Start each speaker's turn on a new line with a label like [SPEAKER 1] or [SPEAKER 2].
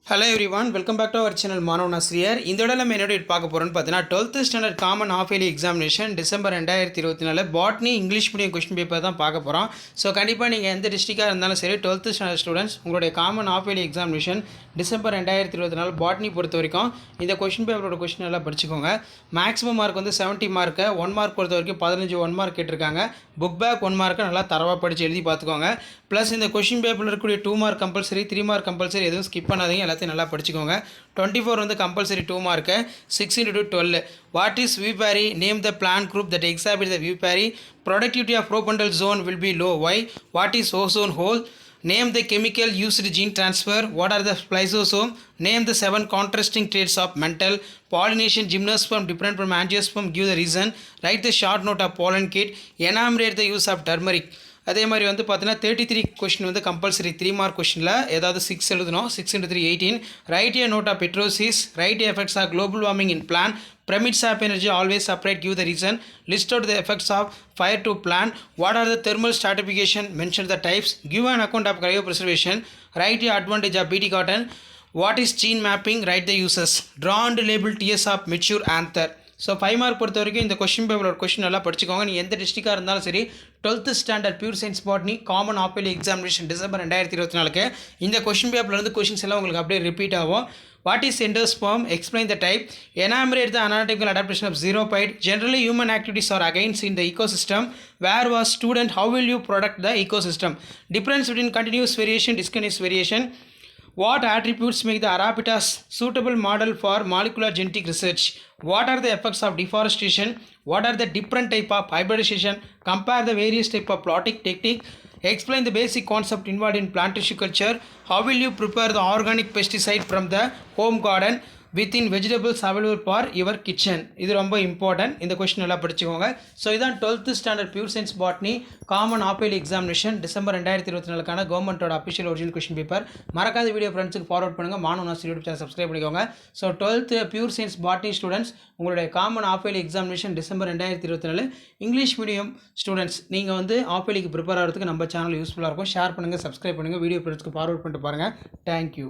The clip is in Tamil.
[SPEAKER 1] Hello everyone, welcome back to our channel Manav Nasriyar. இந்த தடவை நம்ம என்னோட பார்க்க போறோம்னு பார்த்தீங்கன்னா 12th standard common half yearly examination December 2024 botany English medium question paper தான் பார்க்க போகிறோம். ஸோ கண்டிப்பாக நீங்கள் எந்த டிஸ்ட்ரிக்டாக இருந்தாலும் சரி 12th ஸ்டாண்டர்ட் ஸ்டூடெண்ட்ஸ் உங்களுடைய common half yearly examination December 2024 botany பொறுத்த வரைக்கும் இந்த கொஸ்டின் பேப்பரோட கொஸ்டின் எல்லாம் படிச்சுக்கோங்க. மேக்ஸிமம் மார்க் வந்து 70 மார்க்கு, 1 மார்க் பொறுத்த வரைக்கும் 15 1 மார்க் கேட்டிருக்காங்க. புக் பேக் 1 மார்க்கை நல்லா தரவாக படித்து எழுதி பார்த்துக்கோங்க. ப்ளஸ் இந்த கொஸ்டின் பேப்பரில் இருக்கக்கூடிய 2 மார்க் கம்பல்சரி, 3 மார்க் கம்பல்சரி, எதுவும் ஸ்கிப் பண்ணாதீங்க, எல்லாத்தையும் நல்லா படிச்சுக்கோங்க. 24 வந்து compulsory 2 mark. 6 into 12. What is vivipary? Name the plant group that exhibits the vivipary. Productivity of propendal zone will be low. Why? What is ozone hole? Name the chemical used gene transfer. What are the spliceosome? Name the 7 contrasting traits of mental. Pollination, gymnosperm different from angiosperm. Give the reason. Write the short note of pollen kit. Enumerate the use of turmeric. அதே மாதிரி வந்து பார்த்தீங்கன்னா 33 கொஸ்டின் வந்து கம்பல்சரி 3 மார்க் கொஸ்டினில் ஏதாவது 6 எழுதணும். 6 into 3 18. Right a note of பெட்ரோசிஸ். Right effects of global warming in plan. Pyramids of energy always separate. Give the reason. List out the effects of fire to plant. What are the thermal stratification? Mention the types. Give an account of cryopreservation. Write the advantage of BT cotton. What is gene mapping? Write the uses. Draw and label TS of mature anther. So 5 mark பொறுத்த வரைக்கும் இந்த கொஸ்டின் பேப்பரோட கொஸ்டின் நல்லா படிச்சுக்கோங்க. நீங்கள் எந்த டிஸ்ட்ரிக்டாக இருந்தாலும் சரி 12th standard pure science botany common half yearly examination December 2024 இந்த கொஸ்டின் பேப்பர்லேருந்து கொஸ்டின்ஸ் எல்லாம் உங்களுக்கு அப்படியே ரிப்பீட் ஆகும். What is endosperm? Explain the type. Enumerate the anatomical adaptation of xeropide. Generally, human activities are against in the ecosystem. Where was student? How will you protect the ecosystem? Difference between continuous variation, discontinuous variation. What attributes make the Arapitas suitable model for molecular genetic research? What are the effects of deforestation? What are the different type of hybridization? Compare the various type of plotting technique. Explain the basic concept involved in plant tissue culture. How will you prepare the organic pesticide from the home garden within vegetables available for your kitchen? இது ரொம்ப இம்பார்ட்டன்ட். இந்த கொஸ்டின் எல்லாம் படிச்சுக்கோங்க. ஸோ இதான் 12th standard pure science botany common half yearly examination December 2024 கவர்மெண்ட்டோட அஃபிஷியல் ஒரிஜினல் கொஸ்டின் பேப்பர். மறக்காத வீடியோ ஃப்ரெண்ட்ஸுக்கு ஃபார்வர்ட் பண்ணுங்கள். மாணவ யூடியூப் சேனல் சப்ஸ்கிரைப் பண்ணிக்கோங்க. So 12th pure science botany students உங்களுடைய common half yearly examination December 2024 English medium students நீங்கள் வந்து ஹாஃப் இயர்லிக்கு ப்ரிப்பேர் ஆகிறதுக்கு நம்ம சேனல் யூஸ்ஃபுல்லாக இருக்கும். ஷேர் பண்ணுங்கள், சப்ஸ்கிரைப் பண்ணுங்கள், வீடியோ ஃப்ரெண்ட்ஸ்க்கு ஃபார்வர்ட் பண்ணிட்டு பாருங்கள். தேங்க்யூ.